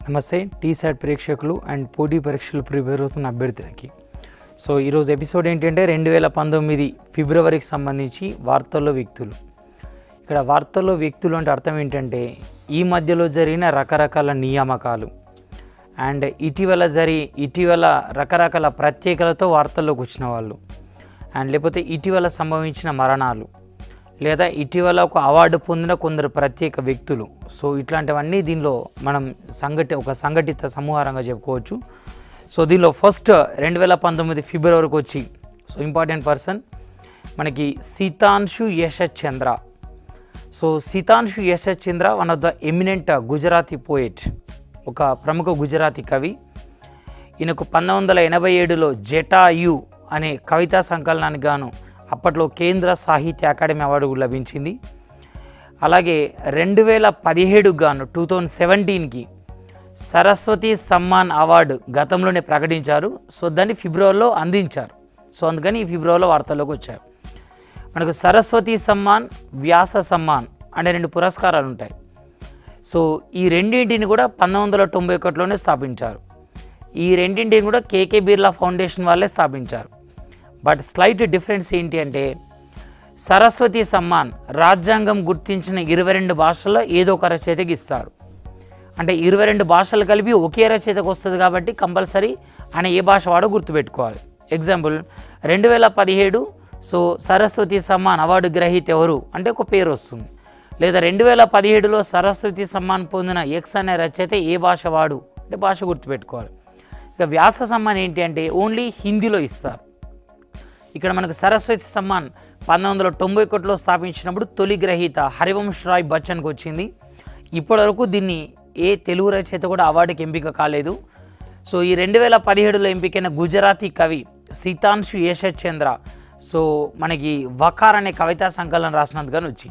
నమస్తే టీసాట్ ప్రేక్షకులు అండ్ పోటీ పరీక్షలు ప్రిపేర్ అవుతున్న అభ్యర్థులకి. సో ఈరోజు ఎపిసోడ్ ఏంటంటే 2019 ఫిబ్రవరికి సంబంధించి వార్తల్లో వ్యక్తులు. ఇక్కడ వార్తల్లో వ్యక్తులు అంటే అర్థం ఏంటంటే ఈ మధ్యలో జరిగిన రకరకాల నియామకాలు అండ్ ఇటీవల రకరకాల ప్రత్యేకలతో వార్తల్లోకి వచ్చిన వాళ్ళు అండ్ లేకపోతే ఇటీవల సంభవించిన మరణాలు లేదా ఇటీవల ఒక అవార్డు పొందిన కొందరు ప్రత్యేక వ్యక్తులు. సో ఇట్లాంటివన్నీ దీనిలో మనం సంఘటిత సమూహారంగా చెప్పుకోవచ్చు. సో దీనిలో ఫస్ట్ 2019 ఫిబ్రవరికి వచ్చి సో ఇంపార్టెంట్ పర్సన్ మనకి Sitanshu Yashas Chandra. So Sitanshu Yashas Chandra one of the eminent Gujarati poet, ఒక ప్రముఖ గుజరాతీ కవి. ఈయనకు 1987లో జటాయు అనే కవితా సంకలనానికి గాను అప్పట్లో కేంద్ర సాహిత్య అకాడమీ అవార్డు లభించింది. అలాగే 2017 గాను 2017కి సరస్వతి సమ్మాన్ అవార్డు గతంలోనే ప్రకటించారు. సో దాన్ని ఫిబ్రవరిలో అందించారు. సో అందుకని ఈ ఫిబ్రవరిలో వార్తల్లోకి వచ్చారు. మనకు సరస్వతి సమ్మాన్, వ్యాస సమ్మాన్ అనే 2 పురస్కారాలు ఉంటాయి. సో ఈ రెండింటిని కూడా 1991లోనే స్థాపించారు. ఈ రెండింటిని కూడా కేకే బిర్లా ఫౌండేషన్ వాళ్ళే స్థాపించారు. బట్ స్లైట్ డిఫరెన్స్ ఏంటి అంటే సరస్వతి సమ్మాన్ రాజ్యాంగం గుర్తించిన 22 భాషల్లో ఏదో ఒక రచయితకి ఇస్తారు. అంటే 22 భాషలు కలిపి ఒకే రచయితకు వస్తుంది కాబట్టి కంపల్సరీ ఆయన ఏ భాష వాడో గుర్తుపెట్టుకోవాలి. Example 2017 so Saraswati Samman award గ్రహీత ఎవరు అంటే ఒక పేరు వస్తుంది. లేదా 2017లో సరస్వతి సమ్మాన్ పొందిన ఎక్స్ అనే రచయిత ఏ భాష వాడు అంటే భాష గుర్తుపెట్టుకోవాలి. ఇక వ్యాస సమ్మాన్ ఏంటి అంటే ఓన్లీ హిందీలో ఇస్తారు. ఇక్కడ మనకు సరస్వతి సమ్మాన్ 1991లో స్థాపించినప్పుడు తొలి గ్రహీత హరివంశ్ రాయ్ బచ్చన్కి వచ్చింది. ఇప్పటివరకు దీన్ని ఏ తెలుగు రచయిత కూడా అవార్డుకి ఎంపిక కాలేదు. సో ఈ 2017లో ఎంపికైన గుజరాతీ కవి సితాంశు యశస్ చంద్ర సో మనకి వకార్ అనే కవితా సంకలనం రాసినందుకని వచ్చి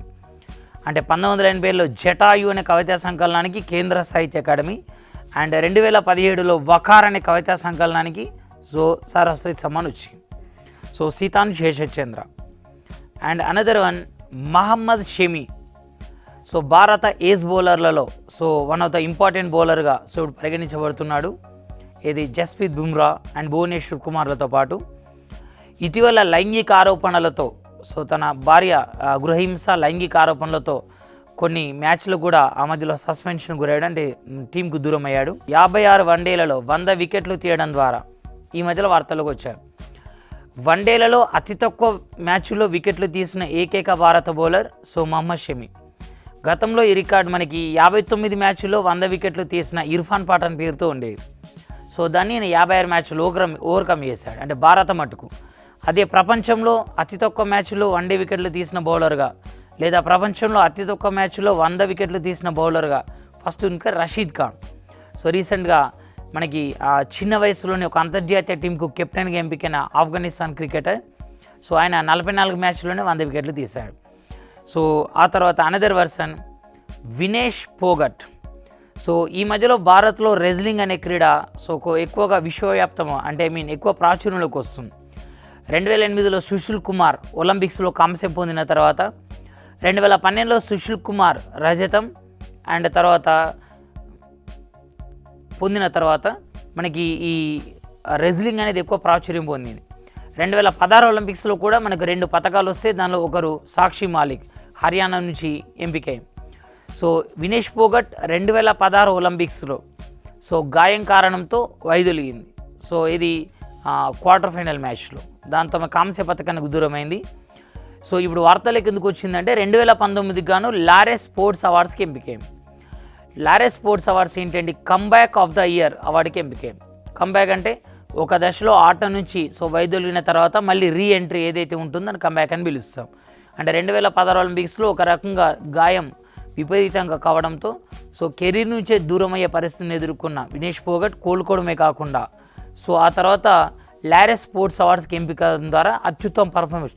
అంటే 1980లో జటాయు అనే కవితా సంకలనానికి కేంద్ర సాహిత్య అకాడమీ అండ్ 2017లో వకార్ అనే కవితా సంకలనానికి సో సరస్వతి సమ్మాన్ వచ్చి so Sitanshu Yashas Chandra. And another one Mohammed Shami. So భారత ఏస్ బౌలర్లలో so one of the important బౌలర్గా సో ఇప్పుడు పరిగణించబడుతున్నాడు. ఇది జస్ప్రీత్ బుమ్రా అండ్ భువనేశ్వర్ కుమార్లతో పాటు ఇటీవల లైంగిక ఆరోపణలతో సో తన భార్య గృహహింస లైంగిక ఆరోపణలతో కొన్ని మ్యాచ్లు కూడా ఆ మధ్యలో సస్పెన్షన్ గురయ్యాడు, అంటే టీంకు దూరం అయ్యాడు. 56 వన్డేలలో 100 వికెట్లు తీయడం ద్వారా ఈ మధ్యలో వార్తల్లోకి వచ్చాడు. వన్డేలలో అతి తక్కువ మ్యాచ్ల్లో వికెట్లు తీసిన ఏకైక భారత బౌలర్ సో మహమ్మద్ షమి. గతంలో ఈ రికార్డు మనకి 59 మ్యాచ్ల్లో 100 వికెట్లు తీసిన ఇర్ఫాన్ పఠాన్ పేరుతో ఉండేది. సో దాన్ని నేను 56 మ్యాచ్లు ఓవర్కమ్ చేశాడు, అంటే భారత మట్టుకు. అదే ప్రపంచంలో అతి తక్కువ మ్యాచ్లో 100 వికెట్లు తీసిన బౌలర్గా లేదా ప్రపంచంలో అతి తక్కువ మ్యాచ్లో 100 వికెట్లు తీసిన బౌలర్గా ఫస్ట్ ఇంకా రషీద్ ఖాన్. సో రీసెంట్గా మనకి ఆ చిన్న వయసులోనే ఒక అంతర్జాతీయ టీంకు కెప్టెన్గా ఎంపికైన ఆఫ్ఘనిస్తాన్ క్రికెటర్. సో ఆయన 44 మ్యాచ్లోనే 100 వికెట్లు తీశాడు. సో ఆ తర్వాత another worsen Vinesh Phogat. So ఈ మధ్యలో భారత్లో రెజ్లింగ్ అనే క్రీడ సో ఎక్కువగా విశ్వవ్యాప్తం అంటే ఎక్కువ ప్రాచుర్యంలోకి వస్తుంది. 2008లో సుశీల్ కుమార్ ఒలింపిక్స్లో కాంస్యం పొందిన తర్వాత 2012లో సుశీల్ కుమార్ రజతం అండ్ తర్వాత పొందిన తర్వాత మనకి ఈ రెజ్లింగ్ అనేది ఎక్కువ ప్రాచుర్యం పొందింది. 2016 ఒలింపిక్స్లో కూడా మనకు 2 పథకాలు వస్తే దానిలో ఒకరు సాక్షి మాలిక్ హర్యానా నుంచి ఎంపికైంది. సో వినేష్ పోగట్ 2016 ఒలింపిక్స్లో సో గాయం కారణంతో వైదొలిగింది. సో ఇది క్వార్టర్ ఫైనల్ మ్యాచ్లో దాంతో కాంస్య పథకానికి దూరమైంది. సో ఇప్పుడు వార్తలకు ఎందుకు వచ్చిందంటే 2019కి గాను లారెస్ స్పోర్ట్స్ అవార్డ్స్కి ఎంపికైంది. లారెస్ స్పోర్ట్స్ అవార్డ్స్ ఏంటంటే కంబ్యాక్ ఆఫ్ ద ఇయర్ అవార్డుకి ఎంపికైంది. కంబ్యాక్ అంటే ఒక దశలో ఆట నుంచి సో వైదొలిగిన తర్వాత మళ్ళీ రీ ఎంట్రీ ఏదైతే ఉంటుందో అని కంబ్యాక్ అని పిలుస్తాం. అంటే 2016 ఒలింపిక్స్లో ఒక రకంగా గాయం విపరీతంగా కావడంతో సో కెరీర్ నుంచే దూరం అయ్యే పరిస్థితిని ఎదుర్కొన్న వినేష్ పోగట్ కోలుకోవడమే కాకుండా సో ఆ తర్వాత లారెస్ స్పోర్ట్స్ అవార్డ్స్కి ఎంపిక ద్వారా అత్యుత్తమ పర్ఫార్మెన్స్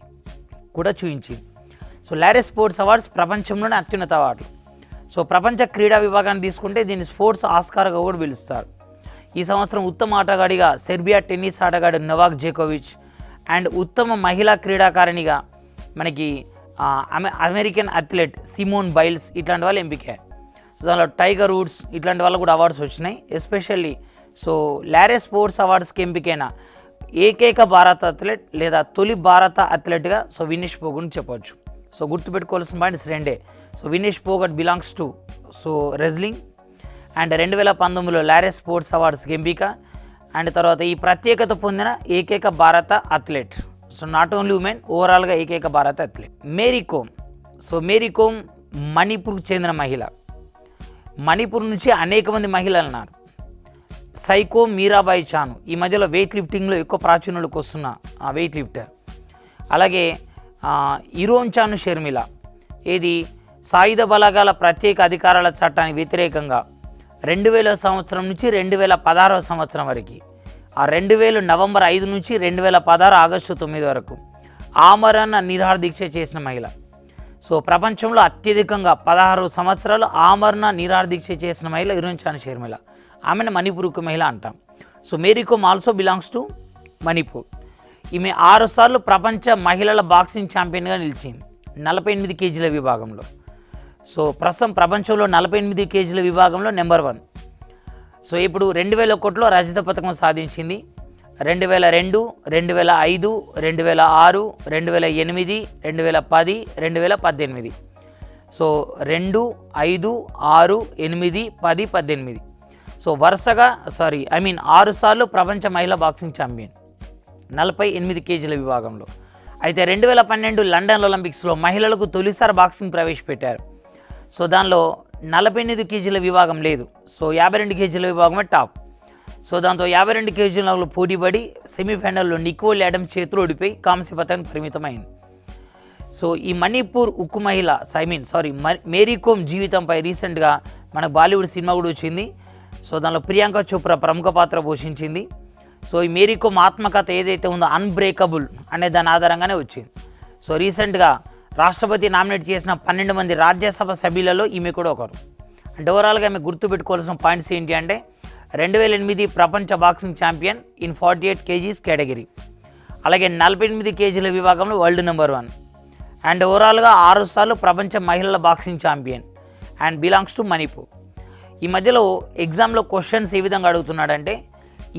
కూడా చూపించింది. సో లారెస్ స్పోర్ట్స్ అవార్డ్స్ ప్రపంచంలోనే అత్యున్నత అవార్డులు. సో ప్రపంచ క్రీడా విభాగాన్ని తీసుకుంటే దీన్ని స్పోర్ట్స్ ఆస్కార్గా కూడా పిలుస్తారు. ఈ సంవత్సరం ఉత్తమ ఆటగాడిగా సెర్బియా టెన్నిస్ ఆటగాడు నొవాక్ జోకోవిచ్ అండ్ ఉత్తమ మహిళా క్రీడాకారిణిగా మనకి అమెరికన్ అథ్లెట్ సిమోన్ బైల్స్ ఇట్లాంటి వాళ్ళు ఎంపికయ్యారు. సో దానిలో టైగర్ వుడ్స్ ఇట్లాంటి వాళ్ళకు కూడా అవార్డ్స్ వచ్చినాయి. ఎస్పెషల్లీ సో లారే స్పోర్ట్స్ అవార్డ్స్కి ఎంపికైన ఏకైక భారత అథ్లెట్ లేదా తొలి భారత అథ్లెట్గా సో వినేష్ పోగట్ని చెప్పవచ్చు. సో గుర్తుపెట్టుకోవాల్సిన పాయింట్స్ రెండే. So Vinesh Phogat belongs to so wrestling and 2019లో లారే స్పోర్ట్స్ అవార్డ్స్కి ఎంపిక అండ్ తర్వాత ఈ ప్రత్యేకత పొందిన ఏకైక భారత athlete. So not only women, ఓవరాల్గా ఏకైక భారత athlete. Mary Kom. So Mary Kom మణిపూర్కు చెందిన మహిళ. మణిపూర్ నుంచి అనేక మంది మహిళలు ఉన్నారు. సైకో మీరాబాయి చాను ఈ మధ్యలో వెయిట్ లిఫ్టింగ్లో ఎక్కువ ప్రాచుర్యంలోకి వస్తున్న వెయిట్ లిఫ్టర్. అలాగే ఇరోన్ చాను షర్మిల ఇది సాయుధ బలగాల ప్రత్యేక అధికారాల చట్టానికి వ్యతిరేకంగా 2000 సంవత్సరం నుంచి 2016 సంవత్సరం వరకు, ఆ 2000 నవంబర్ 5 నుంచి 2016 ఆగస్టు 9 వరకు ఆమరణ నిరాహార దీక్ష చేసిన మహిళ. సో ప్రపంచంలో అత్యధికంగా 16 సంవత్సరాలు ఆమరణ నిరాహార దీక్ష చేసిన మహిళ ఇరోన్ చాను షర్మిల. ఆమెను మణిపూర్కు మహిళ అంటాం. So Mary Kom also belongs to Manipur. ఈమె 6 సార్లు ప్రపంచ మహిళల బాక్సింగ్ ఛాంపియన్గా నిలిచింది 48 కేజీల విభాగంలో. సో ప్రస్తుతం ప్రపంచంలో 48 కేజీల విభాగంలో నెంబర్ 1. సో ఇప్పుడు 2001లో రజత పథకం సాధించింది. 2002, 2005, 2006, 2008, 2010, 2018. సో 2, 5, 6, 8, 10, 18. సో వరుసగా 6 సార్లు ప్రపంచ మహిళా బాక్సింగ్ ఛాంపియన్ 48 కేజీల విభాగంలో. అయితే 2012 లండన్ ఒలింపిక్స్లో మహిళలకు తొలిసారి బాక్సింగ్ ప్రవేశపెట్టారు. సో దానిలో 48 కేజీల విభాగం లేదు. సో 52 కేజీల విభాగమే టాప్. సో దాంతో 52 కేజీలలో పోటీపడి సెమీఫైనల్లో నికోల్ యాడమ్స్ చేతులు ఓడిపోయి కాంస్య పథకానికి పరిమితమైంది. సో ఈ మణిపూర్ ఉక్కు మహిళ మేరీ కోమ్ జీవితంపై రీసెంట్గా మన బాలీవుడ్ సినిమా కూడా వచ్చింది. సో దానిలో ప్రియాంక చోప్రా ప్రముఖ పాత్ర పోషించింది. సో ఈ మేరీ కోమ్ ఆత్మకథ ఏదైతే ఉందో అన్బ్రేకబుల్ అనే దాని ఆధారంగానే వచ్చింది. సో రీసెంట్గా రాష్ట్రపతి నామినేట్ చేసిన 12 మంది రాజ్యసభ సభ్యులలో ఈమె కూడా ఒకరు. అంటే ఓవరాల్గా ఆమె గుర్తుపెట్టుకోవాల్సిన పాయింట్స్ ఏంటి అంటే 2008 ప్రపంచ boxing champion in 48 kgs category, అలాగే 48 కేజీల విభాగంలో వరల్డ్ నెంబర్ 1 అండ్ ఓవరాల్గా 6 సార్లు ప్రపంచ మహిళల boxing champion and belongs to Manipur. ఈ మధ్యలో ఎగ్జామ్లో క్వశ్చన్స్ ఏ విధంగా అడుగుతున్నాడంటే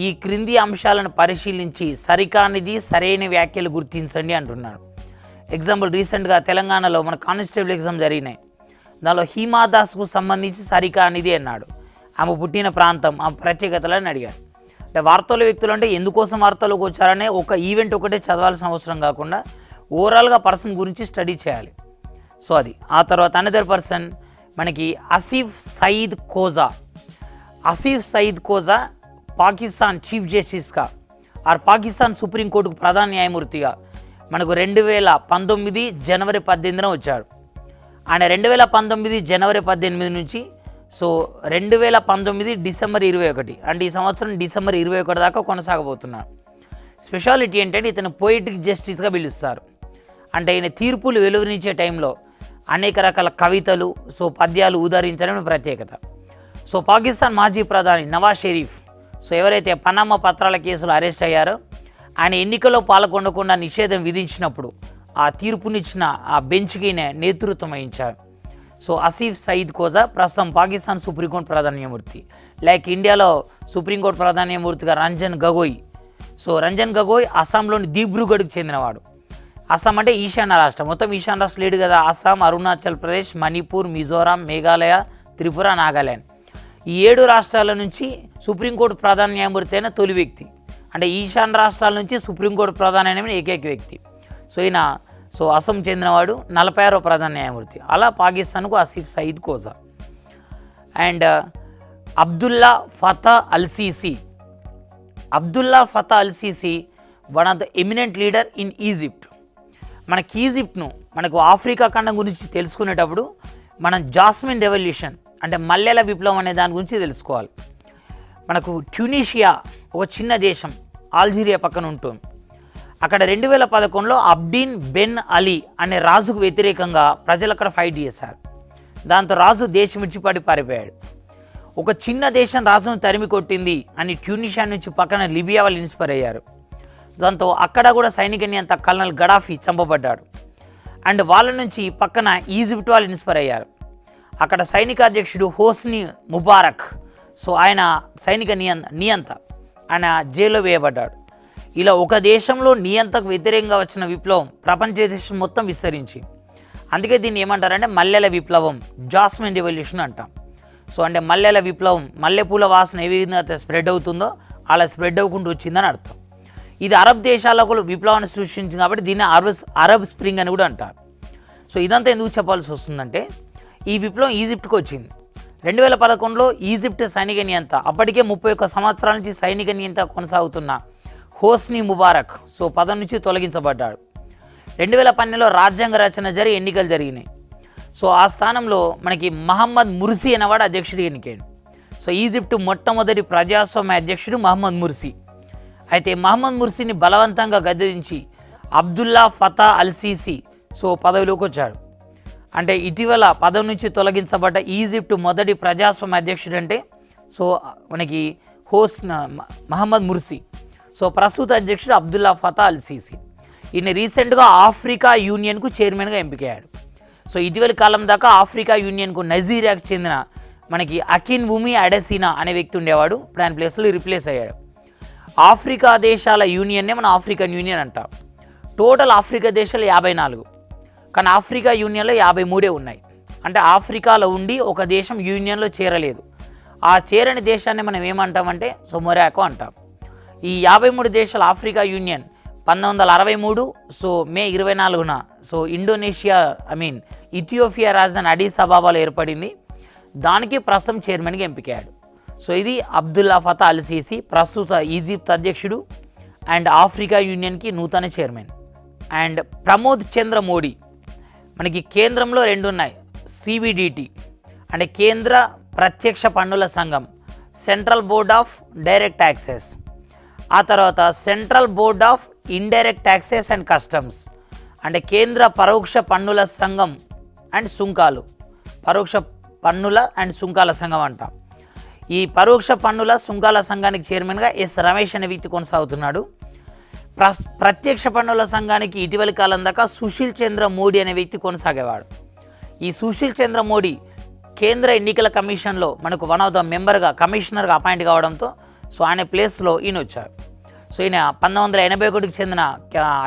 ఈ క్రింది అంశాలను పరిశీలించి సరికానిది సరైన వ్యాఖ్యలు గుర్తించండి అంటున్నాడు. ఎగ్జాంపుల్ రీసెంట్గా తెలంగాణలో మన కానిస్టేబుల్ ఎగ్జామ్ జరిగినాయి. దానిలో హిమాదాస్కు సంబంధించి సరికానిది అన్నాడు. ఆమె పుట్టిన ప్రాంతం, ఆ ప్రత్యేకతలని అడిగాడు. అంటే వార్తల వ్యక్తులు అంటే ఎందుకోసం వార్తల్లోకి వచ్చారనే ఒక ఈవెంట్ ఒకటే చదవాల్సిన అవసరం కాకుండా ఓవరాల్గా పర్సన్ గురించి స్టడీ చేయాలి. సో అది. ఆ తర్వాత అనదర్ పర్సన్ మనకి ఆసిఫ్ సయీద్ ఖోజా. ఆసిఫ్ సయీద్ ఖోజా పాకిస్తాన్ చీఫ్ జస్టిస్గా పాకిస్తాన్ సుప్రీంకోర్టుకు ప్రధాన న్యాయమూర్తిగా మనకు 2019 జనవరి 18న వచ్చాడు. ఆయన 2019 జనవరి 18 నుంచి సో 2019 డిసెంబర్ 21 అంటే ఈ సంవత్సరం డిసెంబర్ 21 దాకా కొనసాగబోతున్నాడు. స్పెషాలిటీ ఏంటంటే ఇతను పోయిటిక్ జస్టిస్గా పిలుస్తారు. అంటే ఈయన తీర్పులు వెలువరించే టైంలో అనేక రకాల కవితలు సో పద్యాలు ఉదహరించడం ప్రత్యేకత. సో పాకిస్తాన్ మాజీ ప్రధాని నవాజ్ షరీఫ్ సో ఎవరైతే పనామా పత్రాల కేసులో అరెస్ట్ అయ్యారో ఆయన ఎన్నికల్లో పాల్గొనకుండా నిషేధం విధించినప్పుడు ఆ తీర్పునిచ్చిన ఆ బెంచ్కి నేతృత్వం వహించారు. సో ఆసిఫ్ సయీద్ ఖోజా ప్రస్తుతం పాకిస్తాన్ సుప్రీంకోర్టు ప్రధాన న్యాయమూర్తి. లైక్ ఇండియాలో సుప్రీంకోర్టు ప్రధాన న్యాయమూర్తిగా రంజన్ గగోయ్. సో రంజన్ గగోయ్ అస్సాంలోని దిబ్రూగఢ్కి చెందినవాడు. అస్సాం అంటే ఈశాన్య రాష్ట్రం, మొత్తం ఈశాన్య రాష్ట్రం లేడు కదా. అస్సాం, అరుణాచల్ ప్రదేశ్, మణిపూర్, మిజోరాం, మేఘాలయ, త్రిపుర, నాగాల్యాండ్ ఈ 7 రాష్ట్రాల నుంచి సుప్రీంకోర్టు ప్రధాన న్యాయమూర్తి అయిన తొలి వ్యక్తి. అంటే ఈశాన్య రాష్ట్రాల నుంచి సుప్రీంకోర్టు ప్రధాన న్యాయమూర్తి ఏకైక వ్యక్తి. సో ఈయన అస్సాం చెందినవాడు, 46వ ప్రధాన న్యాయమూర్తి. అలా పాకిస్తాన్కు Asif Saeed Khosa. And Abdullah Fatah Al Sisi. Abdullah Fatah Al Sisi one of the eminent leader in Egypt. మనకి ఈజిప్ట్ను మనకు ఆఫ్రికా ఖండం గురించి తెలుసుకునేటప్పుడు మనం జాస్మిన్ రెవల్యూషన్ అంటే మల్లెల విప్లవం అనే దాని గురించి తెలుసుకోవాలి. మనకు ట్యూనీషియా ఒక చిన్న దేశం ఆల్జీరియా పక్కన ఉంటుంది. అక్కడ 2011లో అబ్దీన్ బెన్ అలీ అనే రాజుకు వ్యతిరేకంగా ప్రజలు అక్కడ ఫైట్ చేశారు. దాంతో రాజు దేశం విడిచిపడి పారిపోయాడు. ఒక చిన్న దేశం రాజును తరిమి కొట్టింది అని ట్యూనీషియా నుంచి పక్కన లిబియా వాళ్ళు ఇన్స్పైర్ అయ్యారు. దాంతో అక్కడ కూడా సైనిక నియంత కల్నల్ గడాఫీ చంపబడ్డాడు. అండ్ వాళ్ళ నుంచి పక్కన ఈజిప్ట్ వాళ్ళు ఇన్స్పైర్ అయ్యారు. అక్కడ సైనిక అధ్యక్షుడు హోస్ని ముబారక్, సో ఆయన సైనిక నియంత, ఆయన జైల్లో వేయబడ్డాడు. ఇలా ఒక దేశంలో నియంతకు వ్యతిరేకంగా వచ్చిన విప్లవం ప్రపంచ దేశం మొత్తం విస్తరించి, అందుకే దీన్ని ఏమంటారంటే మల్లెల విప్లవం, జాస్మిన్ రెవల్యూషన్ అంటాం. సో అంటే మల్లెల విప్లవం, మల్లెపూల వాసన ఏ విధంగా స్ప్రెడ్ అవుతుందో అలా స్ప్రెడ్ అవ్వకుండా వచ్చిందని అర్థం. ఇది అరబ్ దేశాలకు విప్లవాన్ని సృష్టించింది కాబట్టి దీన్ని అరబ్ స్ప్రింగ్ అని కూడా అంటారు. సో ఇదంతా ఎందుకు చెప్పాల్సి వస్తుందంటే ఈ విప్లవం ఈజిప్ట్కి వచ్చింది. 2011లో ఈజిప్ట్ సైనిక నియంత, అప్పటికే 31 సంవత్సరాల నుంచి సైనిక నియంత కొనసాగుతున్న హోస్ని ముబారక్ సో పదవి నుంచి తొలగించబడ్డాడు. 2012లో రాజ్యాంగ రచన జరిగి ఎన్నికలు జరిగినాయి. సో ఆ స్థానంలో మనకి మహమ్మద్ ముర్సీ అనేవాడు అధ్యక్షుడు ఎన్నికాడు. సో ఈజిప్ట్ మొట్టమొదటి ప్రజాస్వామ్య అధ్యక్షుడు మహమ్మద్ ముర్సీ. అయితే మహమ్మద్ ముర్సీని బలవంతంగా గద్దెదించి Abdullah Fatah Al CC so పదవిలోకి వచ్చాడు. అంటే ఇటీవల పదవి నుంచి తొలగించబడ్డ ఈజిప్ట్ మొదటి ప్రజాస్వామ్య అధ్యక్షుడు అంటే సో మనకి మహమ్మద్ ముర్సీ. సో ప్రస్తుత అధ్యక్షుడు అబ్దుల్లా ఫతా అల్ సీసీ. ఈయన రీసెంట్గా ఆఫ్రికా యూనియన్కు చైర్మన్గా ఎంపికయ్యాడు. సో ఇటీవలి కాలం దాకా ఆఫ్రికా యూనియన్కు నైజీరియాకు చెందిన మనకి అకిన్ వుమి అడెసినా అనే వ్యక్తి ఉండేవాడు. ఇప్పుడు ఆయన ప్లేస్లో రిప్లేస్ అయ్యాడు. ఆఫ్రికా దేశాల యూనియన్నే మనం ఆఫ్రికన్ యూనియన్ అంటాం. టోటల్ ఆఫ్రికా దేశాలు 54, కానీ ఆఫ్రికా యూనియన్లో 53 ఉన్నాయి. అంటే ఆఫ్రికాలో ఉండి ఒక దేశం యూనియన్లో చేరలేదు. ఆ చేరని దేశాన్ని మనం ఏమంటామంటే సో మొరాకో అంటాం. ఈ 53 దేశాల ఆఫ్రికా యూనియన్ 1963 సో మే 24న సో ఇథియోపియా రాజధాని అడిస్ అబాబాలో ఏర్పడింది. దానికి ప్రస్తుతం చైర్మన్గా ఎంపికయ్యాడు. సో ఇది అబ్దుల్లా ఫతా అల్ సీసీ, ప్రస్తుత ఈజిప్ట్ అధ్యక్షుడు అండ్ ఆఫ్రికా యూనియన్కి నూతన చైర్మన్. అండ్ ప్రమోద్ చంద్ర మోడీ, మనకి కేంద్రంలో 2 ఉన్నాయి. సిబిడిటి అంటే కేంద్ర ప్రత్యక్ష పన్నుల సంఘం, central board of direct taxes. ఆ తర్వాత central board of indirect taxes and customs అంటే కేంద్ర పరోక్ష పన్నుల సంఘం అండ్ సుంకాలు, పరోక్ష పన్నుల అండ్ సుంకాల సంఘం అంటాం. ఈ పరోక్ష పన్నుల సుంకాల సంఘానికి చైర్మన్గా ఎస్ రమేష్ అనే వ్యక్తి కొనసాగుతున్నాడు. ప్రత్యక్ష పన్నుల సంఘానికి ఇటీవలి కాలం దాకా సుశీల్ చంద్ర మోడీ అనే వ్యక్తి కొనసాగేవాడు. ఈ సుశీల్ చంద్ర మోడీ కేంద్ర ఎన్నికల కమిషన్లో మనకు వన్ ఆఫ్ ద మెంబర్గా కమిషనర్గా అపాయింట్ కావడంతో సో ఆయన ప్లేస్లో ఈయన వచ్చాడు. సో ఈయన 1981కి చెందిన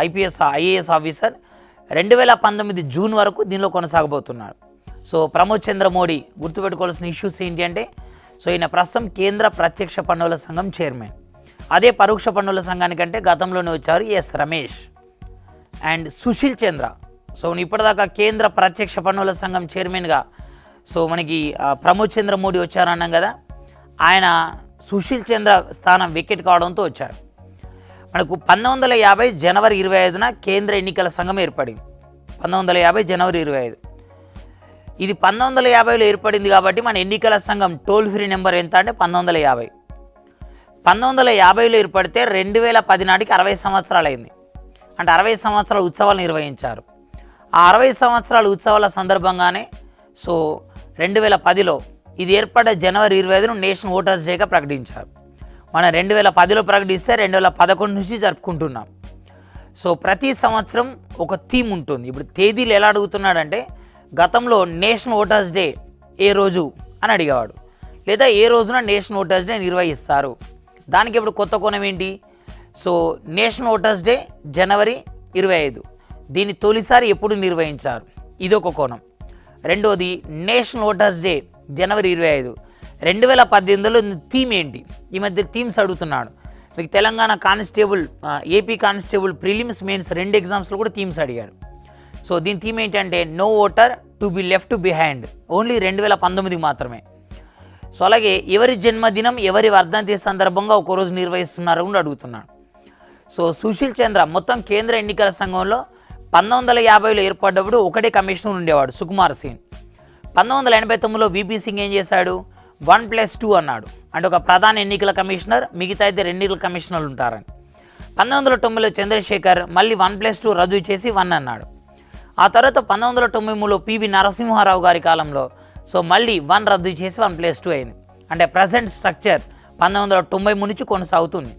ఐఏఎస్ ఆఫీసర్. 2019 జూన్ వరకు దీనిలో కొనసాగబోతున్నాడు. సో ప్రమోద్ చంద్ర మోడీ గుర్తుపెట్టుకోవాల్సిన ఇష్యూస్ ఏంటి అంటే సో ఈయన ప్రస్తుతం కేంద్ర ప్రత్యక్ష పన్నుల సంఘం చైర్మన్. అదే పరోక్ష పన్నుల సంఘానికంటే గతంలోనే వచ్చారు S Ramesh and Sushil Chandra. So ఇప్పటిదాకా కేంద్ర ప్రత్యక్ష పన్నుల సంఘం చైర్మన్గా సో మనకి ప్రమోద్ చంద్ర మోడీ వచ్చారన్నాం కదా, ఆయన సుశీల్ చంద్ర స్థానం వికెట్ కావడంతో వచ్చాడు. మనకు 1950 జనవరి 25న కేంద్ర ఎన్నికల సంఘం ఏర్పడింది. 1950 జనవరి 25. ఇది 1950లో ఏర్పడింది కాబట్టి మన ఎన్నికల సంఘం టోల్ ఫ్రీ నెంబర్ ఎంత అంటే 1950. 1950లో ఏర్పడితే 2010 నాటికి 60 సంవత్సరాలు అయింది. అంటే 60 సంవత్సరాల ఉత్సవాలు నిర్వహించారు. ఆ 60 సంవత్సరాల ఉత్సవాల సందర్భంగానే సో 2010లో ఇది ఏర్పడ్డ జనవరి 25ను నేషనల్ ఓటర్స్ డేగా ప్రకటించారు. మనం 2010లో ప్రకటిస్తే 2011 నుంచి జరుపుకుంటున్నాం. సో ప్రతి సంవత్సరం ఒక థీమ్ ఉంటుంది. ఇప్పుడు తేదీలు ఎలా అడుగుతున్నాడంటే గతంలో నేషనల్ ఓటర్స్ డే ఏ రోజు అని అడిగేవాడు, లేదా ఏ రోజున నేషనల్ ఓటర్స్ డే నిర్వహిస్తారు. దానికి ఇప్పుడు కొత్త కోణం ఏంటి? సో నేషనల్ ఓటర్స్ డే జనవరి 25, దీన్ని తొలిసారి ఎప్పుడు నిర్వహించారు, ఇదొక కోణం. రెండోది నేషనల్ ఓటర్స్ డే జనవరి 25, 2018లో థీమ్ ఏంటి? ఈ మధ్య థీమ్స్ అడుగుతున్నాడు. మీకు Telangana constable, AP constable prelims mains 2 ఎగ్జామ్స్లో కూడా థీమ్స్ అడిగాడు. సో దీని థీమ్ ఏంటంటే no voter to be left behind, only 2019 మాత్రమే. సో అలాగే ఎవరి జన్మదినం ఎవరి వర్ధంతి సందర్భంగా ఒకరోజు నిర్వహిస్తున్నారు కూడా అడుగుతున్నాడు. సో సుశీల్ చంద్ర మొత్తం కేంద్ర ఎన్నికల సంఘంలో 1950లో ఏర్పడ్డప్పుడు ఒకటే కమిషనర్ ఉండేవాడు, సుకుమార్ సింగ్. 1989లో విపి సింగ్ ఏం చేశాడు, 1+2 అన్నాడు. అంటే ఒక ప్రధాన ఎన్నికల కమిషనర్, మిగతా ఇద్దరు ఎన్నికల కమిషనర్లు ఉంటారని. 1990లో చంద్రశేఖర్ మళ్ళీ 1+2 రద్దు చేసి 1 అన్నాడు. ఆ తర్వాత 1993లో పివి నరసింహారావు గారి కాలంలో సో మళ్ళీ 1 రద్దు చేసి 1+2 అయింది. అంటే ప్రజెంట్ స్ట్రక్చర్ 1993 నుంచి కొనసాగుతుంది.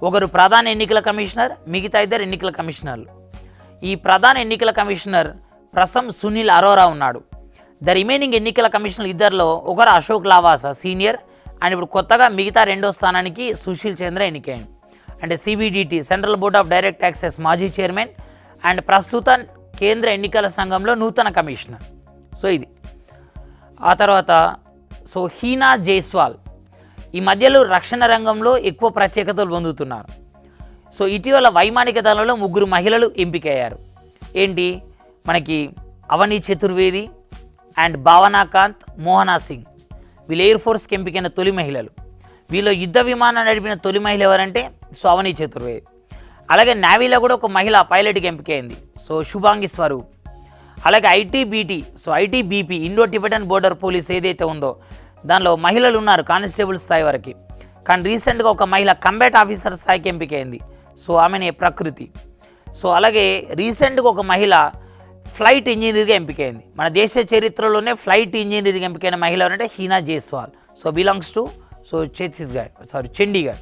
ఒకరు ప్రధాన ఎన్నికల కమిషనర్, మిగతా ఇద్దరు ఎన్నికల కమిషనర్లు. ఈ ప్రధాన ఎన్నికల కమిషనర్ ప్రస్తుతం సునీల్ అరోరా ఉన్నాడు. ద రిమైనింగ్ ఎన్నికల కమిషనర్ ఇద్దరిలో ఒకరు అశోక్ లావాసా సీనియర్ అండ్ ఇప్పుడు కొత్తగా మిగతా రెండో స్థానానికి సుశీల్ చంద్ర ఎన్నికైంది. అంటే CBDT central board of direct taxes మాజీ చైర్మన్ అండ్ ప్రస్తుత కేంద్ర ఎన్నికల సంఘంలో నూతన కమిషనర్. సో ఇది ఆ తర్వాత హీనా జైస్వాల్ ఈ మధ్యలో రక్షణ రంగంలో ఎక్కువ ప్రత్యేకతలు పొందుతున్నారు. ఇటీవల వైమానిక దళంలో 3 మహిళలు ఎంపికయ్యారు. ఏంటి మనకి అవని చతుర్వేది అండ్ భావనా కాంత్, మోహనా సింగ్ వీళ్ళు ఎయిర్ ఫోర్స్కి ఎంపికైన తొలి మహిళలు. వీళ్ళు యుద్ధ విమానం నడిపిన తొలి మహిళ ఎవరంటే అవని చతుర్వేది. అలాగే నేవీలో కూడా ఒక మహిళ పైలట్కి ఎంపికైంది, శుభాంగి స్వరూప్. అలాగే ITBP Indo Tibetan border police ఏదైతే ఉందో దానిలో మహిళలు ఉన్నారు కానిస్టేబుల్ స్థాయి వరకు. కానీ రీసెంట్గా ఒక మహిళ కంబాట్ ఆఫీసర్ స్థాయికి ఎంపికైంది, ఆమెనే ప్రకృతి. అలాగే రీసెంట్గా ఒక మహిళ ఫ్లైట్ ఇంజనీర్గా ఎంపికైంది. మన దేశ చరిత్రలోనే ఫ్లైట్ ఇంజనీర్గా ఎంపికైన మహిళ అంటే Heena Jaiswal. Belongs to Chandigarh.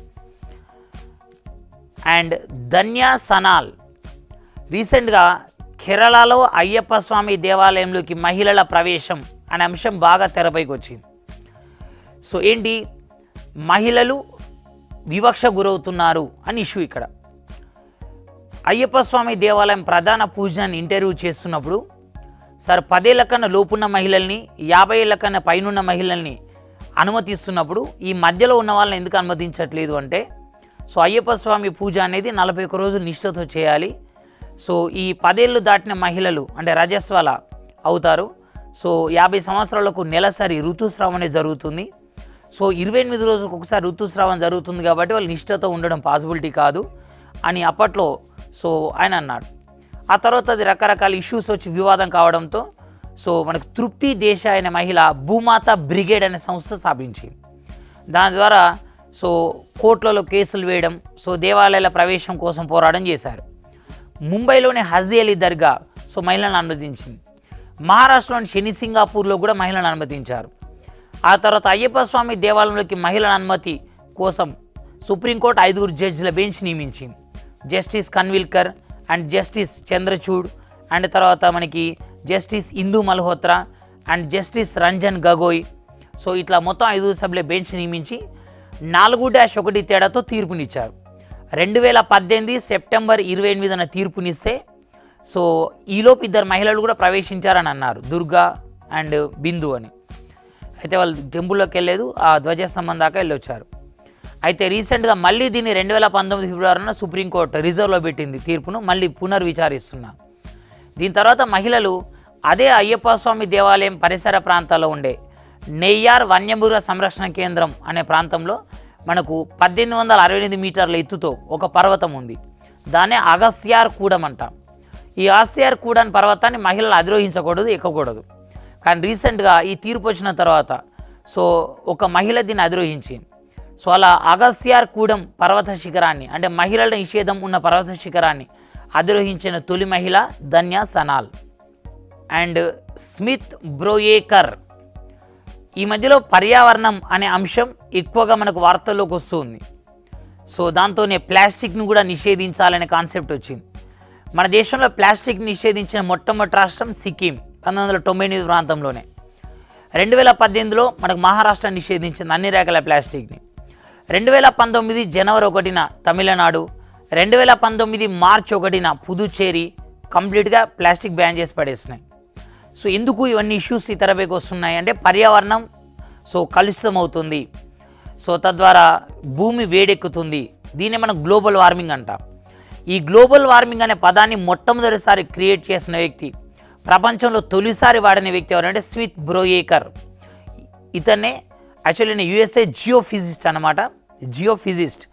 And Dhanya Sanal రీసెంట్గా కేరళలో అయ్యప్ప స్వామి దేవాలయంలోకి మహిళల ప్రవేశం అనే అంశం బాగా తెరపైకి వచ్చింది. ఏంటి మహిళలు వివక్ష గురవుతున్నారు అని ఇష్యూ. ఇక్కడ అయ్యప్ప స్వామి దేవాలయం ప్రధాన పూజాన్ని ఇంటర్వ్యూ చేస్తున్నప్పుడు 10 ఏళ్ల కన్నా లోపున్న మహిళల్ని 50 ఏళ్ల కన్నా పైనున్న మహిళల్ని అనుమతిస్తున్నప్పుడు ఈ మధ్యలో ఉన్న వాళ్ళని ఎందుకు అనుమతించట్లేదు అంటే అయ్యప్ప స్వామి పూజ అనేది 41 రోజులు నిష్ఠతో చేయాలి. ఈ 10 ఏళ్ళు దాటిన మహిళలు అంటే రజస్వల అవుతారు. 50 సంవత్సరాలకు నెలసరి ఋతుస్రావం అనేది జరుగుతుంది. 28 రోజులకు ఒకసారి ఋతుస్రావం జరుగుతుంది కాబట్టి వాళ్ళు నిష్ఠతో ఉండడం పాసిబిలిటీ కాదు అని అప్పట్లో ఆయన అన్నాడు. ఆ తర్వాత అది రకరకాల ఇష్యూస్ వచ్చి వివాదం కావడంతో మనకు తృప్తి దేశాయ్ అనే మహిళ భూమాత బ్రిగేడ్ అనే సంస్థ స్థాపించింది. దాని ద్వారా కోర్టులలో కేసులు వేయడం, దేవాలయాల ప్రవేశం కోసం పోరాటం చేశారు. ముంబైలోని హజీ అలీ దర్గా మహిళలను అనుమతించింది. మహారాష్ట్రలోని శని సింగాపూర్లో కూడా మహిళలను అనుమతించారు. ఆ తర్వాత అయ్యప్ప స్వామి దేవాలయంలోకి మహిళల అనుమతి కోసం సుప్రీంకోర్టు 5 జడ్జిల బెంచ్ నియమించింది. Justice Khanwilkar and justice Chandrachud and తర్వాత మనకి justice Indu Malhotra and justice Ranjan Gogoi. ఇట్లా మొత్తం 5 సభ్యుల బెంచ్ నియమించి 4-1 తేడాతో తీర్పునిచ్చారు. 2018 సెప్టెంబర్ 28న తీర్పునిస్తే ఈలోపు 2 మహిళలు కూడా ప్రవేశించారని అన్నారు, దుర్గా అండ్ బిందు అని. అయితే వాళ్ళు టెంపుల్లోకి వెళ్ళలేదు, ఆ ధ్వజస్తంభం దాకా వెళ్ళొచ్చారు. అయితే రీసెంట్గా మళ్ళీ దీన్ని 2019 ఫిబ్రవరిన సుప్రీంకోర్టు రిజర్వ్లో పెట్టింది తీర్పును, మళ్ళీ పునర్విచారిస్తున్నారు. దీని తర్వాత మహిళలు అదే అయ్యప్ప స్వామి దేవాలయం పరిసర ప్రాంతాల్లో ఉండే నెయ్యార్ వన్యమృగ సంరక్షణ కేంద్రం అనే ప్రాంతంలో మనకు 1868 మీటర్ల ఎత్తుతో ఒక పర్వతం ఉంది. దాన్నే అగస్త్యార్ కూడం అంటాం. ఈ అగస్త్యార్ కూడని పర్వతాన్ని మహిళలు అధిరోహించకూడదు, ఎక్కకూడదు. కానీ రీసెంట్గా ఈ తీర్పు వచ్చిన తర్వాత ఒక మహిళ దీన్ని అధిరోహించి అలా అగస్త్యార్ కూడం పర్వత శిఖరాన్ని అంటే మహిళల నిషేధం ఉన్న పర్వత శిఖరాన్ని అధిరోహించిన తొలి మహిళ Dhanya Sanal. And Smith Broecker. ఈ మధ్యలో పర్యావరణం అనే అంశం ఎక్కువగా మనకు వార్తల్లోకి వస్తుంది. దాంతోనే ప్లాస్టిక్ను కూడా నిషేధించాలనే కాన్సెప్ట్ వచ్చింది. మన దేశంలో ప్లాస్టిక్ నిషేధించిన మొట్టమొదటి రాష్ట్రం సిక్కిం 1998 ప్రాంతంలోనే. 2018లో మనకు మహారాష్ట్ర నిషేధించింది అన్ని రకాల ప్లాస్టిక్ని. 2019 జనవరి 1న తమిళనాడు, 2019 మార్చి 1న పుదుచ్చేరి కంప్లీట్గా ప్లాస్టిక్ బ్యాన్ చేసి పడేసినాయి. ఎందుకు ఇవన్నీ ఇష్యూస్ తెరపైకి వస్తున్నాయి అంటే పర్యావరణం కలుషితమవుతుంది, తద్వారా భూమి వేడెక్కుతుంది. దీన్ని మనం గ్లోబల్ వార్మింగ్ అంటాం. ఈ గ్లోబల్ వార్మింగ్ అనే పదాన్ని మొట్టమొదటిసారి క్రియేట్ చేసిన వ్యక్తి, ప్రపంచంలో తొలిసారి వాడిన వ్యక్తి ఎవరంటే స్మిత్ బ్రోయేకర్. ఇతనే యాక్చువల్లీ నేను యూఎస్ఏ జియోఫిజిస్ట్ అనమాట, geophysicist.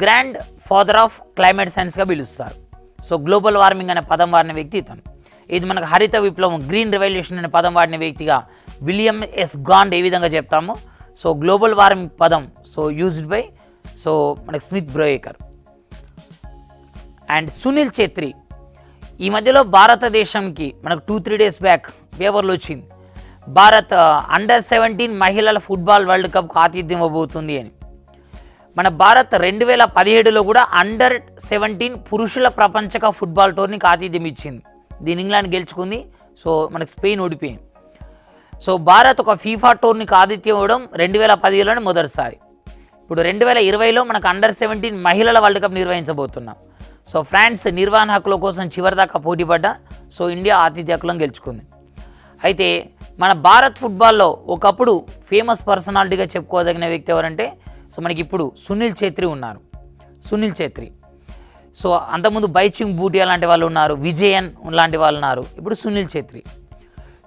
Grandfather of climate సైన్స్గా పిలుస్తారు. గ్లోబల్ వార్మింగ్ అనే పదం వాడిన వ్యక్తి ఇతను. ఇది మనకు హరిత విప్లవం, గ్రీన్ రెవల్యూషన్ అనే పదం వాడిన వ్యక్తిగా విలియం ఎస్ గాండ్ ఏ విధంగా చెప్తాము. గ్లోబల్ వార్మింగ్ పదం యూజ్డ్ బై మనకు స్మిత్ బ్రోయేకర్. అండ్ సునీల్ ఛేత్రి. ఈ మధ్యలో భారతదేశంకి మనకు 2-3 డేస్ బ్యాక్ పేపర్లో వచ్చింది, భారత్ అండర్-17 మహిళల ఫుట్బాల్ వరల్డ్ కప్కు ఆతిథ్యం ఇవ్వబోతుంది అని. మన భారత్ 2017లో కూడా అండర్-17 పురుషుల ప్రపంచ కప్ ఫుట్బాల్ టోర్నీకి ఆతిథ్యం ఇచ్చింది. దీని ఇంగ్లాండ్ గెలుచుకుంది. మనకు స్పెయిన్ ఓడిపోయింది. సో భారత్ ఒక ఫీఫా టోర్నీకి ఆతిథ్యం ఇవ్వడం 2010లోనే మొదటిసారి. ఇప్పుడు 2020లో మనకు అండర్-17 మహిళల వరల్డ్ కప్ నిర్వహించబోతున్నాం. సో ఫ్రాన్స్ నిర్వహణ హక్కుల కోసం చివరిదాకా పోటీపడ్డా సో ఇండియా ఆతిథ్య హక్కులను గెలుచుకుంది. అయితే మన భారత్ ఫుట్బాల్లో ఒకప్పుడు ఫేమస్ పర్సనాలిటీగా చెప్పుకోదగిన వ్యక్తి ఎవరంటే సో మనకి ఇప్పుడు సునీల్ ఛేత్రి ఉన్నారు. సునీల్ ఛేత్రి సో అంతకుముందు బైచింగ్ బూటియా లాంటి వాళ్ళు ఉన్నారు, విజయన్ లాంటి వాళ్ళు ఉన్నారు. ఇప్పుడు సునీల్ ఛేత్రి.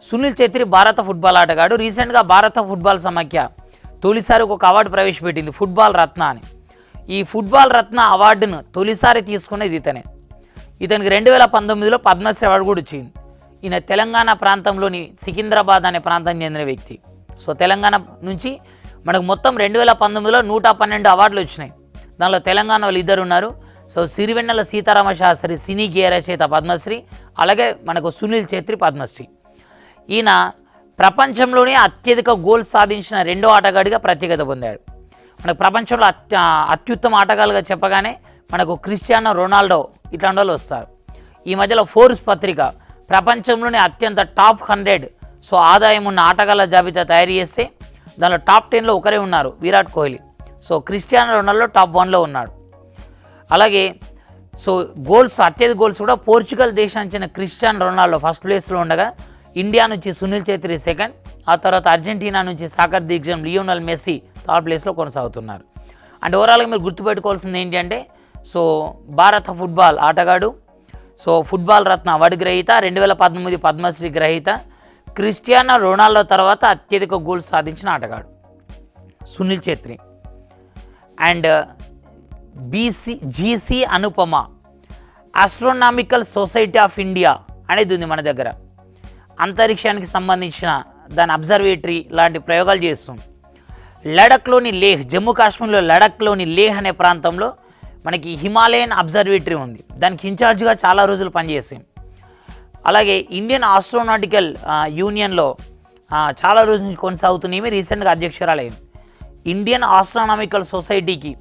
సునీల్ ఛేత్రి భారత ఫుట్బాల్ ఆటగాడు. రీసెంట్గా భారత ఫుట్బాల్ సమాఖ్య తొలిసారి ఒక అవార్డు ప్రవేశపెట్టింది, ఫుట్బాల్ రత్న అని. ఈ ఫుట్బాల్ రత్న అవార్డును తొలిసారి తీసుకునేది ఇతనే. ఇతనికి 2019లో పద్మశ్రీ అవార్డు కూడా వచ్చింది. ఈయన తెలంగాణ ప్రాంతంలోని సికింద్రాబాద్ అనే ప్రాంతానికి చెందిన వ్యక్తి. సో తెలంగాణ నుంచి మనకు మొత్తం 2019లో 112 అవార్డులు వచ్చినాయి. దానిలో తెలంగాణ వాళ్ళు ఇద్దరు ఉన్నారు. సో సిరివెన్నెల సీతారామ శాస్త్రి సినీ గేయ రచయిత పద్మశ్రీ, అలాగే మనకు సునీల్ ఛేత్రి పద్మశ్రీ. ఈయన ప్రపంచంలోనే అత్యధిక గోల్స్ సాధించిన రెండో ఆటగాడిగా ప్రత్యేకత పొందాడు. మనకు ప్రపంచంలో అత్యుత్తమ ఆటగాళ్ళుగా చెప్పగానే మనకు క్రిస్టియానో రొనాల్డో ఇట్లాంటి వాళ్ళు వస్తారు. ఈ మధ్యలో ఫోర్బ్స్ పత్రిక ప్రపంచంలోనే అత్యంత టాప్ 100 సో ఆదాయం ఉన్న ఆటగాళ్ళ జాబితా తయారు చేస్తే దానిలో టాప్ 10లో ఒకరే ఉన్నారు, Virat Kohli. So Cristiano Ronaldo top 1లో ఉన్నాడు. అలాగే సో గోల్స్ అత్యధిక గోల్స్ కూడా పోర్చుగల్ దేశానికి చెందిన క్రిస్టియానో రొనాల్డో ఫస్ట్ ప్లేస్లో ఉండగా ఇండియా నుంచి సునీల్ ఛేత్రి సెకండ్, ఆ తర్వాత అర్జెంటీనా నుంచి సాకర్ దిగ్గజం లియోనల్ మెస్సీ థర్డ్ ప్లేస్లో కొనసాగుతున్నారు. అండ్ ఓవరాల్గా మీరు గుర్తుపెట్టుకోవాల్సింది ఏంటి అంటే సో భారత ఫుట్బాల్ ఆటగాడు, సో ఫుట్బాల్ రత్న అవార్డు గ్రహీత, 2019 పద్మశ్రీ గ్రహీత, క్రిస్టియానో రొనాల్డో తర్వాత అత్యధిక గోల్స్ సాధించిన ఆటగాడు Sunil Chhetri. And GC Anupama astronomical society of India అనేది ఉంది మన దగ్గర. అంతరిక్షానికి సంబంధించిన దాని అబ్జర్వేటరీ లాంటి ప్రయోగాలు చేస్తుంది. లడఖ్లోని లేహ్, జమ్మూ కాశ్మీర్లో లడఖ్లోని లేహ్ అనే ప్రాంతంలో మనకి హిమాలయన్ అబ్జర్వేటరీ ఉంది. దానికి ఇన్ఛార్జ్గా చాలా రోజులు పనిచేసాం. అలాగే ఇండియన్ ఆస్ట్రోనాటికల్ యూనియన్లో చాలా రోజుల నుంచి కొనసాగుతున్నాయి. రీసెంట్గా అధ్యక్షురాలైంది. ఇండియన్ ఆస్ట్రోనామికల్ సొసైటీకి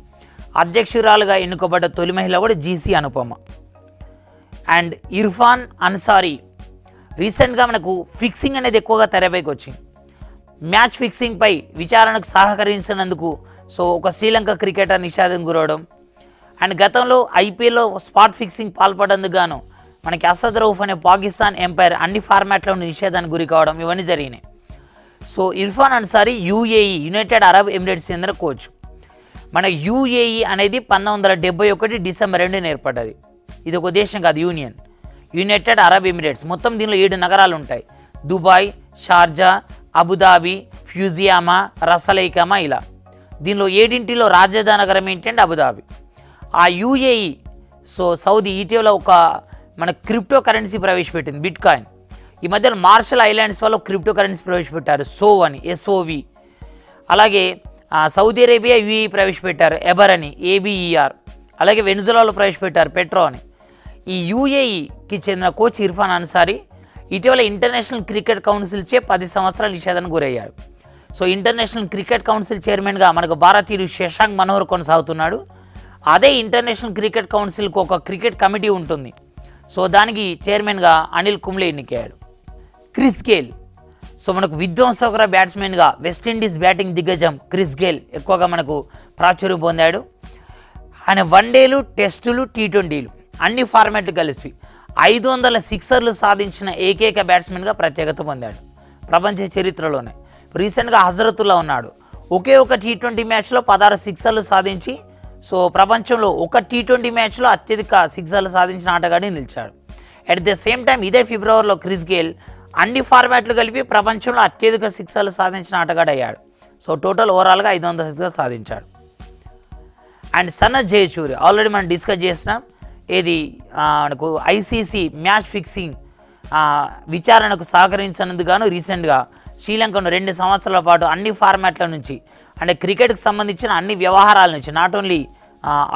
అధ్యక్షురాలుగా ఎన్నుకోబడ్డ తొలి మహిళ కూడా జీసీ అనుపమ. అండ్ ఇర్ఫాన్ అన్సారీ రీసెంట్గా మనకు ఫిక్సింగ్ అనేది ఎక్కువగా తెరపైకి వచ్చింది. మ్యాచ్ ఫిక్సింగ్పై విచారణకు సహకరించినందుకు సో ఒక శ్రీలంక క్రికెటర్ నిషేధం గురవడం, అండ్ గతంలో ఐపీఎల్లో స్పాట్ ఫిక్సింగ్ పాల్పడేందుకు గాను మనకి అసద్ రౌఫ్ అనే పాకిస్తాన్ ఎంపైర్ అన్ని ఫార్మాట్లో నిషేధానికి గురి కావడం ఇవన్నీ జరిగినాయి. So Irfan Ansari UAE United Arab Emirates చెందిన కోచ్. మన యుఏఈ అనేది 1971 డిసెంబర్ 2న ఏర్పడ్డది. ఇది ఒక దేశం కాదు, యూనియన్, యునైటెడ్ అరబ్ ఎమిరేట్స్. మొత్తం దీనిలో 7 నగరాలు ఉంటాయి: దుబాయ్, షార్జా, అబుదాబి, ఫ్యూజియామా, రసలైకమా ఇలా. దీనిలో 7 రాజధాని నగరం ఏంటంటే అబుదాబి. ఆ యుఏఈ సో సౌదీ ఇటీవల ఒక మన క్రిప్టో కరెన్సీ ప్రవేశపెట్టింది, బిట్ కాయిన్. ఈ మధ్యన మార్షల్ ఐలాండ్స్ వాళ్ళు క్రిప్టో కరెన్సీ ప్రవేశపెట్టారు, అని SOV. అలాగే సౌదీ అరేబియా యుఏఈ ప్రవేశపెట్టారు, ఎబర్ అని ABER. అలాగే వెనుజులాలో ప్రవేశపెట్టారు, పెట్రో అని. ఈ యుఏఈకి చెందిన కోచ్ ఇర్ఫాన్ అన్సారీ ఇటీవల ఇంటర్నేషనల్ క్రికెట్ కౌన్సిల్చే 10 సంవత్సరాల నిషేధానికి గురయ్యాడు. సో ఇంటర్నేషనల్ క్రికెట్ కౌన్సిల్ చైర్మన్గా మనకు భారతీయుడు శశాంక్ మనోహర్ కొనసాగుతున్నాడు. అదే ఇంటర్నేషనల్ క్రికెట్ కౌన్సిల్కి ఒక క్రికెట్ కమిటీ ఉంటుంది. సో దానికి చైర్మన్గా అనిల్ కుంబ్లే ఎన్నికయ్యాడు. క్రిస్ గేల్ సో మనకు విధ్వంసకర బ్యాట్స్మెన్గా వెస్టిండీస్ బ్యాటింగ్ దిగ్గజం క్రిస్ గేల్ ఎక్కువగా మనకు ప్రాచుర్యం పొందాడు. ఆయన వన్డేలు, టెస్టులు, T20లు అన్ని ఫార్మాట్లు కలిపి 500 సిక్సర్లు సాధించిన ఏకైక బ్యాట్స్మెన్గా ప్రత్యేకత పొందాడు ప్రపంచ చరిత్రలోనే. రీసెంట్గా హజరతుల్లా ఉన్నాడు. ఒకే ఒక T20 మ్యాచ్లో 16 సిక్సర్లు సాధించి సో ప్రపంచంలో ఒక T20 మ్యాచ్లో అత్యధిక సిక్సర్లు సాధించిన ఆటగాడి నిలిచాడు. అట్ ద సేమ్ టైం ఇదే ఫిబ్రవరిలో క్రిస్ గేల్ అన్ని ఫార్మాట్లు కలిపి ప్రపంచంలో అత్యధిక సిక్సర్లు సాధించిన ఆటగాడు అయ్యాడు. సో టోటల్ ఓవరాల్గా 500 సిక్సర్లు సాధించాడు. అండ్ సనత్ జయసూర్య ఆల్రెడీ మనం డిస్కస్ చేసినాం. ఇది మనకు ICC మ్యాచ్ ఫిక్సింగ్ విచారణకు సహకరించినందుకు గాను రీసెంట్గా శ్రీలంకను 2 సంవత్సరాల పాటు అన్ని ఫార్మాట్ల నుంచి అంటే క్రికెట్కి సంబంధించిన అన్ని వ్యవహారాల నుంచి, నాట్ ఓన్లీ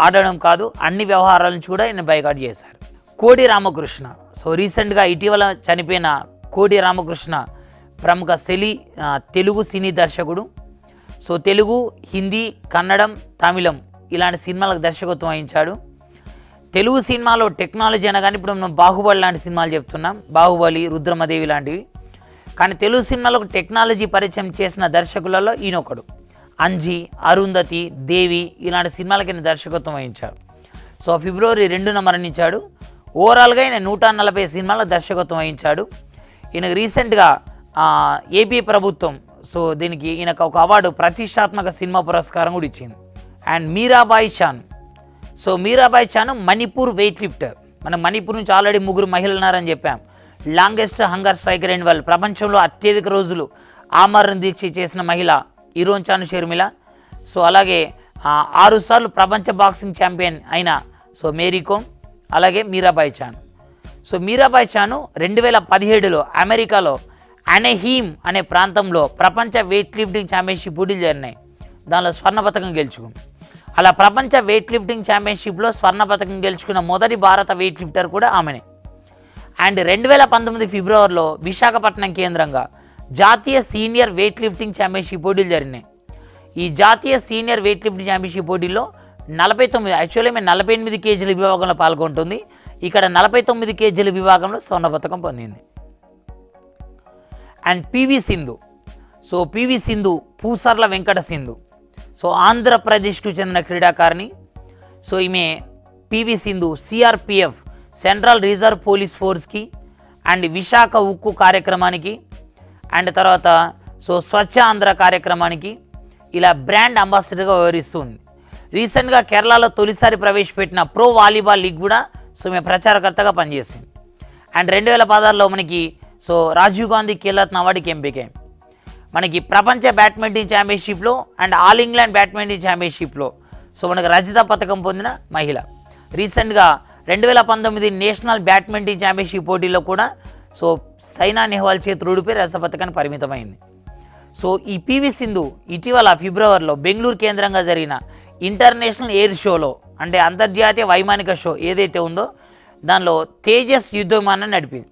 ఆడడం కాదు అన్ని వ్యవహారాల నుంచి కూడా ఈయన బైకాట్ చేశారు. కోడి రామకృష్ణ సో రీసెంట్గా ఇటీవల చనిపోయిన కోడి రామకృష్ణ ప్రముఖ తెలుగు సినీ దర్శకుడు. సో తెలుగు, హిందీ, కన్నడం, తమిళం ఇలాంటి సినిమాలకు దర్శకత్వం వహించాడు. తెలుగు సినిమాలో టెక్నాలజీ అనగానే ఇప్పుడు మనం బాహుబలి లాంటి సినిమాలు చెప్తున్నాం, బాహుబలి, రుద్రమదేవి లాంటివి. కానీ తెలుగు సినిమాలకు టెక్నాలజీ పరిచయం చేసిన దర్శకులలో ఈయనొకడు. అంజీ, అరుంధతి, దేవి ఇలాంటి సినిమాలకి ఈయన దర్శకత్వం వహించాడు. సో ఫిబ్రవరి 2న మరణించాడు. ఓవరాల్గా ఈయన 140 సినిమాలకు దర్శకత్వం వహించాడు. ఈయనకు రీసెంట్గా ఏపీ ప్రభుత్వం సో దీనికి ఈయనకు ఒక అవార్డు, ప్రతిష్టాత్మక సినిమా పురస్కారం కూడా ఇచ్చింది. And Mirabai Chanu. So Mirabai Chanu Manipur weightlifter. మనం మణిపూర్ నుంచి ఆల్రెడీ 3 మహిళలు ఉన్నారని చెప్పాం. లాంగెస్ట్ హంగర్ స్ట్రైకర్ అండ్ వాళ్ళు ప్రపంచంలో అత్యధిక రోజులు ఆమరణ దీక్ష చేసిన మహిళ ఇరోన్ చాను షర్మిల. సో అలాగే 6 సార్లు ప్రపంచ బాక్సింగ్ ఛాంపియన్ అయిన సో మేరీ కోమ్, అలాగే మీరాబాయి చాను. సో మీరాబాయి చాను 2017లో అమెరికాలో అనహీమ్ అనే ప్రాంతంలో ప్రపంచ వెయిట్ లిఫ్టింగ్ ఛాంపియన్షిప్ పోటీలు జరిగినాయి. దానిలో స్వర్ణ పథకం గెలుచుకుంది. అలా ప్రపంచ వెయిట్ లిఫ్టింగ్ ఛాంపియన్షిప్లో స్వర్ణ పథకం గెలుచుకున్న మొదటి భారత వెయిట్ లిఫ్టర్ కూడా ఆమెనే. అండ్ 2019 ఫిబ్రవరిలో విశాఖపట్నం కేంద్రంగా జాతీయ సీనియర్ వెయిట్ లిఫ్టింగ్ ఛాంపియన్షిప్ పోటీలు జరిగినాయి. ఈ జాతీయ సీనియర్ వెయిట్ లిఫ్టింగ్ ఛాంపియన్షిప్ పోటీల్లో 49 యాక్చువల్లీ మేము 48 కేజీల విభాగంలో పాల్గొంటుంది. ఇక్కడ 49 కేజీల విభాగంలో స్వర్ణ పథకం పొందింది. And PV Sindhu. So PV Sindhu Pusarla Venkata Sindhu. So ఆంధ్రప్రదేశ్కు చెందిన క్రీడాకారిణి. సో ఈమె PV Sindhu CRPF central reserve police ఫోర్స్కి అండ్ విశాఖ ఉక్కు కార్యక్రమానికి అండ్ తర్వాత సో స్వచ్ఛ ఆంధ్ర కార్యక్రమానికి ఇలా బ్రాండ్ అంబాసిడర్గా వ్యవహరిస్తుంది. రీసెంట్గా కేరళలో తొలిసారి ప్రవేశపెట్టిన ప్రో వాలీబాల్ లీగ్ కూడా సో మేము ప్రచారకర్తగా పనిచేసింది. అండ్ 2016లో మనకి సో రాజీవ్ గాంధీ ఖేల్రత్న అవార్డుకి ఎంపికాయి. మనకి ప్రపంచ బ్యాడ్మింటన్ ఛాంపియన్షిప్లో అండ్ ఆల్ ఇంగ్లాండ్ బ్యాడ్మింటన్ ఛాంపియన్షిప్లో సో మనకు రజత పథకం పొందిన మహిళ. రీసెంట్గా 2019 నేషనల్ బ్యాడ్మింటన్ ఛాంపియన్షిప్ పోటీలో కూడా సో సైనా నెహ్వాల్ చేతులు ఊడిపోయి రజత పథకానికి పరిమితమైంది. సో ఈ పివి సింధు ఇటీవల ఫిబ్రవరిలో బెంగళూరు కేంద్రంగా జరిగిన ఇంటర్నేషనల్ ఎయిర్ షోలో అంటే అంతర్జాతీయ వైమానిక షో ఏదైతే ఉందో దానిలో తేజస్ యుద్ధ విమానాన్ని నడిపింది.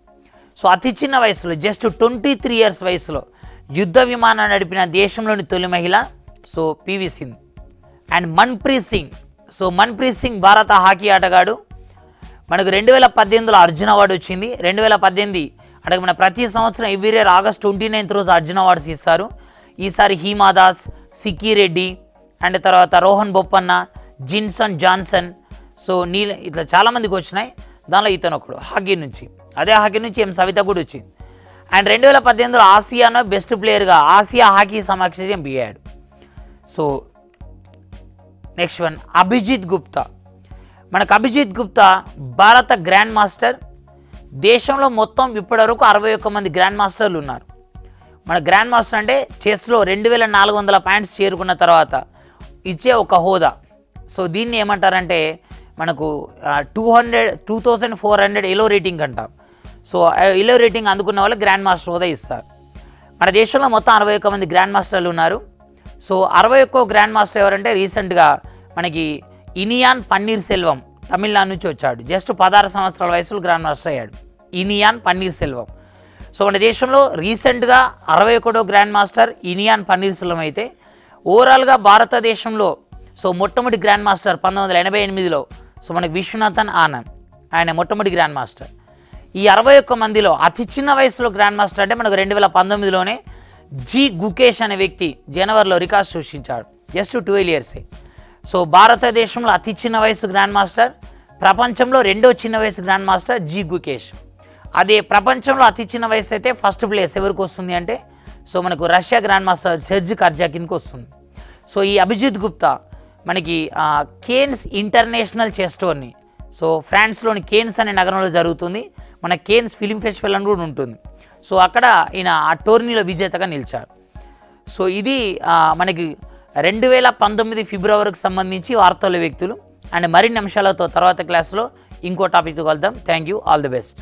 సో అతి చిన్న వయసులో జస్ట్ 23 ఇయర్స్ వయసులో యుద్ధ విమానాన్ని నడిపిన దేశంలోని తొలి మహిళ so PV Sindhu. And Manpreet Singh. So Manpreet Singh భారత హాకీ ఆటగాడు. మనకు 2018లో అర్జున్ అవార్డు వచ్చింది. 2018 అంటే మన ప్రతి సంవత్సరం ఎవ్రీ ఇయర్ ఆగస్ట్ 29 రోజు అర్జున్ అవార్డ్స్ ఇస్తారు. ఈసారి హీమా దాస్, సిక్కీ రెడ్డి అండ్ తర్వాత రోహన్ బొప్పన్న, జిన్సన్ జాన్సన్ సో ఇట్లా చాలామందికి వచ్చినాయి. దానిలో ఇతను ఒకడు హాకీ నుంచి. అదే హాకీ నుంచి సవిత కూడా వచ్చింది. అండ్ 2018లో ఆసియాలో బెస్ట్ ప్లేయర్గా ఆసియా హాకీ సమాఖ్య ఎంపికయ్యాడు. So next one Abhijit Gupta. మనకు అభిజిత్ గుప్తా భారత గ్రాండ్ మాస్టర్. దేశంలో మొత్తం ఇప్పటివరకు 61 మంది గ్రాండ్ మాస్టర్లు ఉన్నారు. మన గ్రాండ్ మాస్టర్ అంటే చెస్లో 2400 పాయింట్స్ చేరుకున్న తర్వాత ఇచ్చే ఒక హోదా. సో దీన్ని ఏమంటారంటే మనకు 2400 ఎలో రేటింగ్ అంటాం. సో ఎలో రేటింగ్ అందుకున్న వాళ్ళు గ్రాండ్ మాస్టర్ హోదా ఇస్తారు. మన దేశంలో మొత్తం 61 మంది గ్రాండ్ మాస్టర్లు ఉన్నారు. సో 61 గ్రాండ్ మాస్టర్ ఎవరంటే రీసెంట్గా మనకి ఇనియాన్ పన్నీర్ సెల్వం తమిళనాడు నుంచి వచ్చాడు. జస్ట్ 16 సంవత్సరాల వయసులో గ్రాండ్ మాస్టర్ అయ్యాడు ఇనియాన్ పన్నీర్ సెల్వం. సో మన దేశంలో రీసెంట్గా 61 గ్రాండ్ మాస్టర్ ఇనియాన్ పన్నీర్ సెల్వం అయితే ఓవరాల్గా భారతదేశంలో సో మొట్టమొదటి గ్రాండ్ మాస్టర్ 1988లో సో మనకి విశ్వనాథన్ ఆనంద్, ఆయన మొట్టమొదటి గ్రాండ్ మాస్టర్. ఈ 61 మందిలో అతి చిన్న వయసులో గ్రాండ్ మాస్టర్ అంటే మనకు 2019లోనే జి గుకేష్ అనే వ్యక్తి జనవరిలో రికార్డ్ సృష్టించాడు. జస్ట్ 12 ఇయర్సే. సో భారతదేశంలో అతి చిన్న వయసు గ్రాండ్ మాస్టర్, ప్రపంచంలో రెండో చిన్న వయసు గ్రాండ్ మాస్టర్ జి గుకేష్. అదే ప్రపంచంలో అతి చిన్న వయసు అయితే ఫస్ట్ ప్లేస్ ఎవరికి వస్తుంది అంటే సో మనకు రష్యా గ్రాండ్ మాస్టర్ సెర్జీ కర్జాకిన్కి వస్తుంది. సో ఈ అభిజిత్ గుప్తా మనకి Cannes international chess tourney so ఫ్రాన్స్లోని కేన్స్ అనే నగరంలో జరుగుతుంది. మన కేన్స్ ఫిలిం ఫెస్టివల్ అని కూడా ఉంటుంది. సో అక్కడ ఈయన ఆ టోర్నీలో విజేతగా నిలిచాడు. సో ఇది మనకి 2019 ఫిబ్రవరికి సంబంధించి వార్తల వ్యక్తులు. అండ్ మరిన్ని అంశాలతో తర్వాత క్లాస్లో ఇంకో టాపిక్తో కలుద్దాం. Thank you. All the best.